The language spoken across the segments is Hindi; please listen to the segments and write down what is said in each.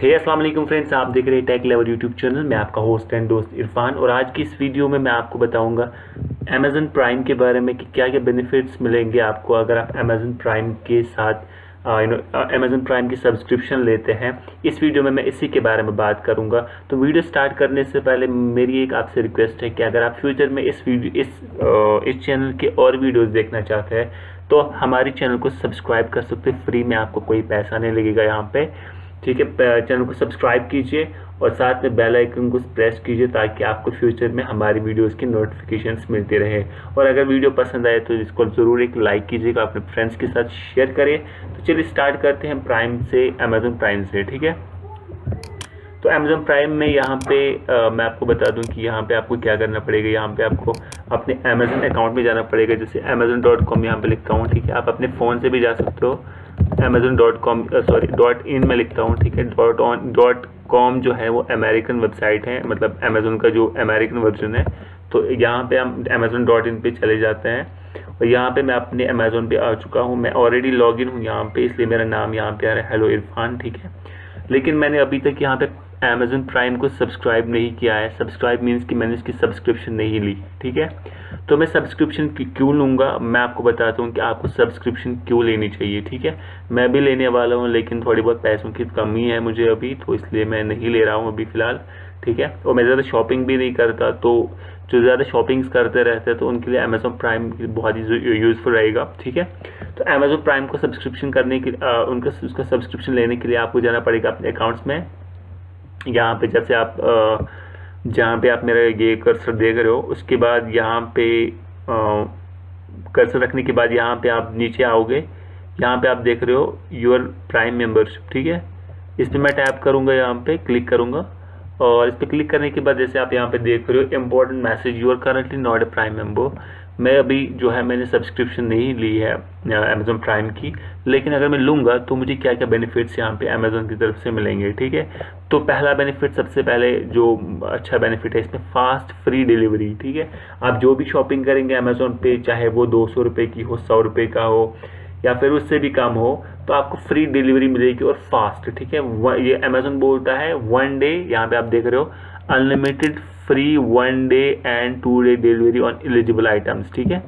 अस्सलाम वालेकुम फ्रेंड्स, आप देख रहे हैं टेक लेवर यूट्यूब चैनल। मैं आपका होस्ट एंड दोस्त इरफान, और आज की इस वीडियो में मैं आपको बताऊंगा अमेज़न प्राइम के बारे में कि क्या क्या बेनिफिट्स मिलेंगे आपको अगर आप अमेज़न प्राइम के साथ अमेज़न प्राइम की सब्सक्रिप्शन लेते हैं। इस वीडियो में मैं इसी के बारे में बात करूंगा। तो वीडियो स्टार्ट करने से पहले मेरी एक आपसे रिक्वेस्ट है कि अगर आप फ्यूचर में इस चैनल के और वीडियोज़ देखना चाहते हैं तो हमारे चैनल को सब्सक्राइब कर सकते हैं फ्री में, आपको कोई पैसा नहीं लगेगा यहाँ पे। ठीक है, चैनल को सब्सक्राइब कीजिए और साथ में बेल आइकन को प्रेस कीजिए ताकि आपको फ्यूचर में हमारी वीडियोस की नोटिफिकेशंस मिलती रहे। और अगर वीडियो पसंद आए तो इसको ज़रूर एक लाइक कीजिएगा, अपने फ्रेंड्स के साथ शेयर करिए। तो चलिए स्टार्ट करते हैं प्राइम से, अमेज़न प्राइम से। ठीक है, तो अमेज़न प्राइम में यहाँ पे मैं आपको बता दूँ कि यहाँ पे आपको क्या करना पड़ेगा। यहाँ पे आपको अपने अमेज़न अकाउंट में जाना पड़ेगा, जैसे amazon.com यहाँ पे लिखता हूँ। ठीक है, आप अपने फ़ोन से भी जा सकते हो। amazon.com .in में लिखता हूँ। ठीक है, .com जो है वो अमेरिकन वेबसाइट है, मतलब अमेज़न का जो अमेरिकन वर्जन है। तो यहाँ पे हम amazon.in पे चले जाते हैं और यहाँ पे मैं अपने अमेज़न पे आ चुका हूँ। मैं ऑलरेडी लॉगिन हूँ यहाँ पे, इसलिए मेरा नाम यहाँ पे आ रहा है हेलो इरफान। ठीक है, लेकिन मैंने अभी तक यहाँ पे अमेज़न प्राइम को सब्सक्राइब नहीं किया है। सब्सक्राइब मीन्स कि मैंने इसकी सब्सक्रिप्शन नहीं ली। ठीक है, तो मैं सब्सक्रिप्शन क्यों लूँगा, मैं आपको बताता हूँ कि आपको सब्सक्रिप्शन क्यों लेनी चाहिए। ठीक है, मैं भी लेने वाला हूँ, लेकिन थोड़ी बहुत पैसों की कमी है मुझे अभी, तो इसलिए मैं नहीं ले रहा हूँ अभी फ़िलहाल। ठीक है, और मैं ज़्यादा शॉपिंग भी नहीं करता, तो जो ज़्यादा शॉपिंग्स करते रहते हैं तो उनके लिए अमेज़न प्राइम बहुत ही यूज़फुल रहेगा। ठीक है, तो अमेज़न प्राइम को सब्सक्रिप्शन करने के उसका सब्सक्रिप्शन लेने के लिए आपको जाना पड़ेगा अपने अकाउंट्स में। यहाँ पे जैसे आप जहाँ पे आप मेरा ये कर्सर देख रहे हो, उसके बाद यहाँ पे कर्सर रखने के बाद यहाँ पे आप नीचे आओगे। यहाँ पे आप देख रहे हो योर प्राइम मेंबरशिप। ठीक है, इस पर मैं टैप करूँगा, यहाँ पे क्लिक करूँगा और इस पर क्लिक करने के बाद जैसे आप यहाँ पे देख रहे हो important message, you are currently not a prime member. मैं अभी जो है मैंने सब्सक्रिप्शन नहीं ली है अमेज़न प्राइम की, लेकिन अगर मैं लूँगा तो मुझे क्या क्या बेनिफिट्स यहाँ पे अमेज़न की तरफ से मिलेंगे। ठीक है, तो पहला बेनिफिट, सबसे पहले जो अच्छा बेनिफिट है इसमें, फास्ट फ्री डिलीवरी। ठीक है, आप जो भी शॉपिंग करेंगे अमेज़न पे, चाहे वो 200 रुपये की हो, 100 रुपये का हो या फिर उससे भी कम हो, तो आपको फ्री डिलीवरी मिलेगी और फास्ट। ठीक है, ये अमेज़न बोलता है 1 डे, यहाँ पे आप देख रहे हो unlimited free 1 day and 2 day delivery on eligible items. ठीक है,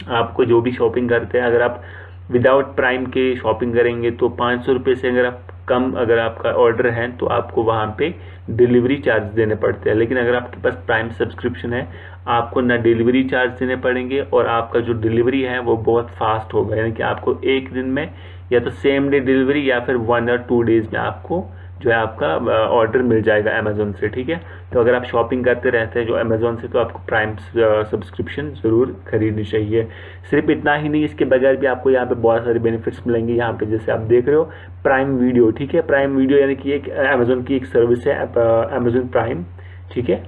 आपको जो भी शॉपिंग करते हैं, अगर आप विदाउट प्राइम के शॉपिंग करेंगे तो 500 रुपये से अगर आप कम अगर आपका ऑर्डर है तो आपको वहाँ पे डिलीवरी चार्ज देने पड़ते हैं। लेकिन अगर आपके पास प्राइम सब्सक्रिप्शन है, आपको ना डिलीवरी चार्ज देने पड़ेंगे और आपका जो डिलीवरी है वो बहुत फास्ट होगा, यानी कि आपको एक दिन में या तो सेम डे डिलीवरी या फिर 1 और 2 डेज़ में आपको जो है आपका ऑर्डर मिल जाएगा अमेज़न से। ठीक है, तो अगर आप शॉपिंग करते रहते हैं जो अमेज़न से, तो आपको प्राइम सब्सक्रिप्शन ज़रूर खरीदनी चाहिए। सिर्फ इतना ही नहीं, इसके बगैर भी आपको यहाँ पे बहुत सारे बेनिफिट्स मिलेंगे। यहाँ पे जैसे आप देख रहे हो प्राइम वीडियो। ठीक है, प्राइम वीडियो यानी कि एक अमेज़न की एक सर्विस है अमेज़न प्राइम। ठीक है,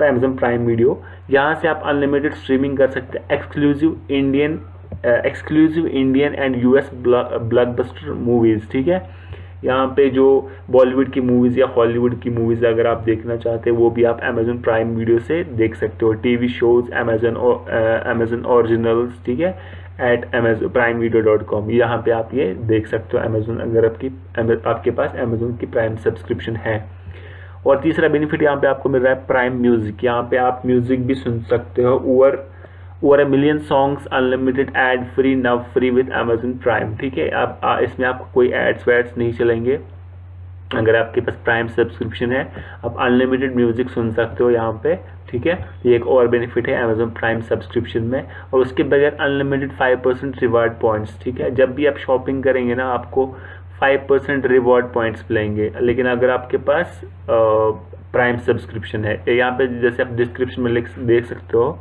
अमेज़न प्राइम वीडियो, यहाँ से आप अनलिमिटेड स्ट्रीमिंग कर सकते हैं exclusive Indian and US blockbuster movies. ठीक है, यहाँ पे जो बॉलीवुड की मूवीज़ या हॉलीवुड की मूवीज़ अगर आप देखना चाहते हैं वो भी आप अमेज़न प्राइम वीडियो से देख सकते हो। TV shows Amazon originals. ठीक है, एट primevideo.com, यहाँ पे आप ये देख सकते हो अमेज़न, अगर आपके पास अमेज़न की प्राइम सब्सक्रिप्शन है। और तीसरा बेनिफिट यहाँ पे आपको मिल रहा है प्राइम म्यूज़िक। यहाँ पे आप म्यूज़िक भी सुन सकते हो, over 1 million songs unlimited ad free now free with Amazon prime. ठीक है, आप इसमें आपको कोई एड्स वैड्स नहीं चलेंगे। अगर आपके पास प्राइम सब्सक्रिप्शन है, आप अनलिमिटेड म्यूज़िक सुन सकते हो यहाँ पे। ठीक है, ये एक और बेनिफिट है अमेज़न प्राइम सब्सक्रिप्शन में। और उसके बगैर अनलिमिटेड 5% रिवार्ड पॉइंट्स। ठीक है, जब भी आप शॉपिंग करेंगे ना, आपको 5% रिवॉर्ड पॉइंट्स मिलेंगे। लेकिन अगर आपके पास प्राइम सब्सक्रिप्शन है, यहाँ पे जैसे आप डिस्क्रिप्शन में देख सकते हो,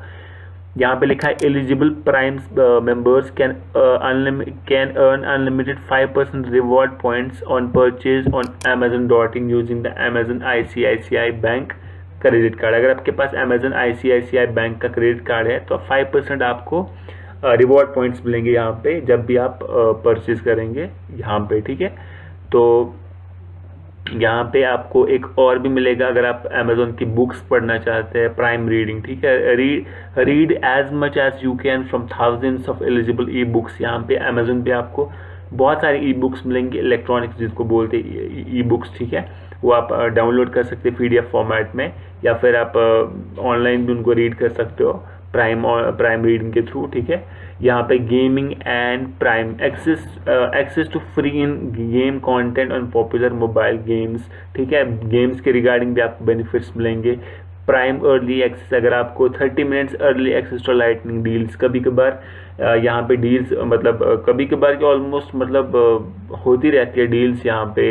यहाँ पे लिखा है eligible prime members can earn unlimited 5% reward points on purchase on amazon.in using the Amazon ICICI bank credit card. अगर आपके पास अमेज़न ICICI बैंक का क्रेडिट कार्ड है तो 5% आपको रिवॉर्ड पॉइंट्स मिलेंगे यहाँ पे जब भी आप परचेज करेंगे यहाँ पे। ठीक है, तो यहाँ पे आपको एक और भी मिलेगा अगर आप अमेज़न की बुक्स पढ़ना चाहते हैं, प्राइम रीडिंग। ठीक है, read as much as you can from thousands of eligible ebooks. यहाँ पे अमेज़न पे आपको बहुत सारे ई बुक्स मिलेंगे, इलेक्ट्रॉनिक्स जिसको बोलते हैं ई बुक्स, ठीक है, वो आप डाउनलोड कर सकते हैं PDF फॉर्मेट में, या फिर आप ऑनलाइन भी उनको रीड कर सकते हो प्राइम रीडिंग के थ्रू, ठीक है। यहाँ पे gaming and prime access to free in game content on popular mobile games, ठीक है, गेम्स के रिगार्डिंग भी आपको बेनिफिट्स मिलेंगे। प्राइम अर्ली एक्सेस, अगर आपको 30 minutes early access to lightning deals, कभी कभार यहाँ पे डील्स मतलब कभी कभार की ऑलमोस्ट मतलब होती रहती है डील्स यहाँ पे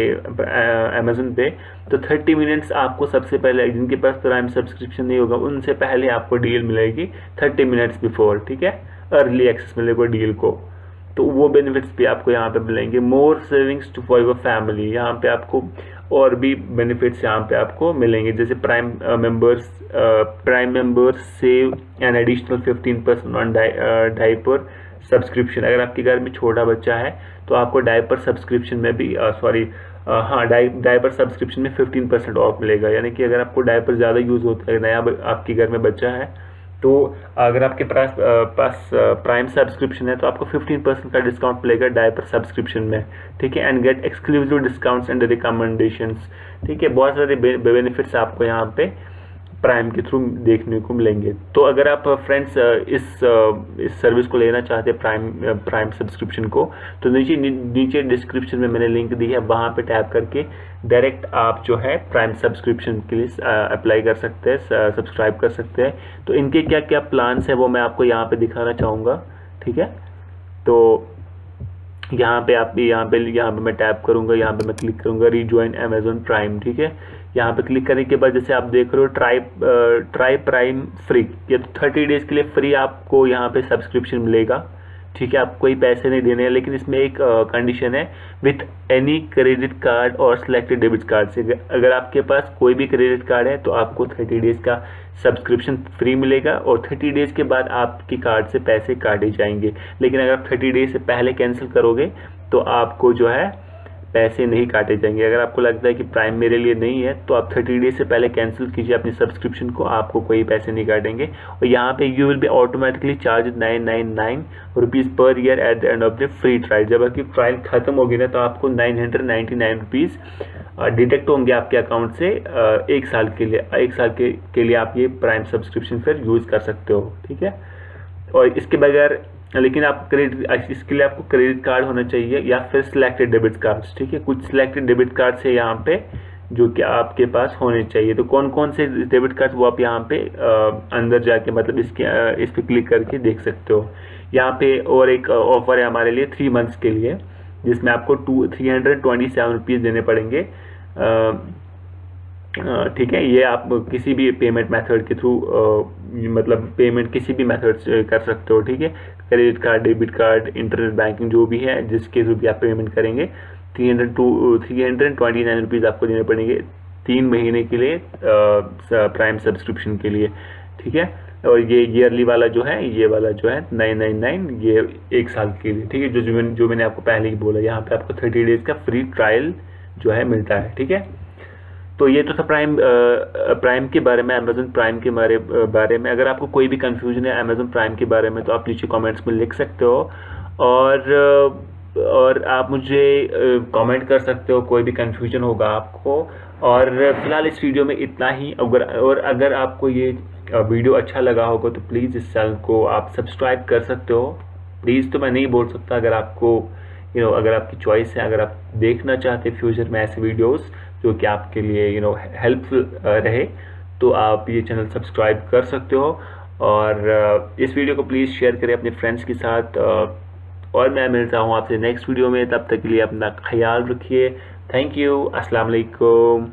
अमेजन पे। तो 30 मिनट्स आपको सबसे पहले, जिनके पास प्राइम सब्सक्रिप्शन नहीं होगा उनसे पहले आपको डील मिलेगी 30 मिनट्स बिफोर, ठीक है, अर्ली एक्सेस मिलेगा डील को। तो वो बेनिफिट्स भी आपको यहाँ पे मिलेंगे। More savings too for your family, यहाँ पे आपको और भी बेनिफिट्स यहाँ पे आपको मिलेंगे, जैसे prime members save an additional 15% on diaper subscription. अगर आपके घर में छोटा बच्चा है तो आपको डायपर सब्सक्रिप्शन में भी डायपर सब्सक्रिप्शन में 15% ऑफ मिलेगा। यानी कि अगर आपको डायपर ज़्यादा यूज़ होता है, नया आपके घर में बच्चा है, तो अगर आपके पास प्राइम सब्सक्रिप्शन है तो आपको 15% का डिस्काउंट मिलेगा डायपर सब्सक्रिप्शन में, ठीक है। And get exclusive discounts and recommendations, ठीक है। बहुत सारे बेनिफिट्स आपको यहाँ पे प्राइम के थ्रू देखने को मिलेंगे। तो अगर आप फ्रेंड्स इस सर्विस को लेना चाहते हैं प्राइम सब्सक्रिप्शन को, तो नीचे डिस्क्रिप्शन में मैंने लिंक दी है, वहाँ पे टैप करके डायरेक्ट आप जो है प्राइम सब्सक्रिप्शन के लिए अप्लाई कर सकते हैं, सब्सक्राइब कर सकते हैं। तो इनके क्या क्या प्लान्स हैं वो मैं आपको यहाँ पे दिखाना चाहूँगा, ठीक है। तो यहाँ पे मैं टैप करूँगा, यहाँ पे मैं क्लिक करूँगा रीजॉइन अमेजोन प्राइम, ठीक है। यहाँ पे क्लिक करने के बाद जैसे आप देख रहे हो ट्राई प्राइम फ्री, ये 30 डेज़ के लिए फ्री आपको यहाँ पे सब्सक्रिप्शन मिलेगा, ठीक है। आपको कोई पैसे नहीं देने हैं, लेकिन इसमें एक कंडीशन है, विथ एनी क्रेडिट कार्ड और सिलेक्टेड डेबिट कार्ड से। अगर आपके पास कोई भी क्रेडिट कार्ड है तो आपको 30 डेज़ का सब्सक्रिप्शन फ्री मिलेगा, और 30 डेज़ के बाद आपके कार्ड से पैसे काटे जाएंगे। लेकिन अगर आप 30 डेज़ से पहले कैंसिल करोगे तो आपको जो है पैसे नहीं काटे जाएंगे। अगर आपको लगता है कि प्राइम मेरे लिए नहीं है तो आप 30 डेज से पहले कैंसिल कीजिए अपनी सब्सक्रिप्शन को, आपको कोई पैसे नहीं काटेंगे। और यहाँ पे you will be automatically charge 999 rupees per year at the end of the free trial. जब आपकी ट्रायल खत्म होगी ना तो आपको 999 रुपीज़ डिडक्ट होंगे आपके अकाउंट से एक साल के लिए आप ये प्राइम सब्सक्रिप्शन फिर यूज़ कर सकते हो, ठीक है। और इसके बगैर लेकिन आप इसके लिए आपको क्रेडिट कार्ड होना चाहिए या फिर सिलेक्टेड डेबिट कार्ड्स, ठीक है। कुछ सिलेक्टेड डेबिट कार्ड्स है यहाँ पे जो कि आपके पास होने चाहिए। तो कौन कौन से डेबिट कार्ड वो आप यहाँ पे अंदर जाके मतलब इस पे क्लिक करके देख सकते हो। यहाँ पे और एक ऑफर है हमारे लिए 3 मंथ्स के लिए, जिसमें आपको 327 रुपीज़ देने पड़ेंगे, ठीक है। ये आप किसी भी पेमेंट मेथड के थ्रू मतलब पेमेंट किसी भी मेथड से कर सकते हो, ठीक है। Credit card, debit card, internet banking जो भी है जिसके थ्रू भी आप पेमेंट करेंगे 329 रुपीज़ आपको देने पड़ेंगे 3 महीने के लिए प्राइम सब्सक्रिप्शन के लिए, ठीक है। और ये ईयरली वाला जो है, ये वाला जो है 999, ये 1 साल के लिए, ठीक है। जो मैंने आपको पहले ही बोला, यहाँ पे आपको 30 डेज़ का फ्री ट्रायल जो है मिलता है, ठीक है। तो ये तो था प्राइम के बारे में, अमेजन प्राइम के बारे में। अगर आपको कोई भी कंफ्यूजन है अमेजन प्राइम के बारे में तो आप नीचे कमेंट्स में लिख सकते हो, और आप मुझे कमेंट कर सकते हो कोई भी कंफ्यूजन होगा आपको। और फिलहाल इस वीडियो में इतना ही। अगर आपको ये वीडियो अच्छा लगा होगा तो प्लीज़ इस चैनल को आप सब्सक्राइब कर सकते हो। प्लीज़ तो मैं नहीं बोल सकता, अगर आपको अगर आपकी चॉइस है, अगर आप देखना चाहते हैं फ्यूचर में ऐसे वीडियोस जो कि आपके लिए हेल्पफुल रहे, तो आप ये चैनल सब्सक्राइब कर सकते हो। और इस वीडियो को प्लीज़ शेयर करें अपने फ्रेंड्स के साथ। और मैं मिलता हूँ आपसे नेक्स्ट वीडियो में, तब तक के लिए अपना ख्याल रखिए। Thank you. अस्सलाम वालेकुम।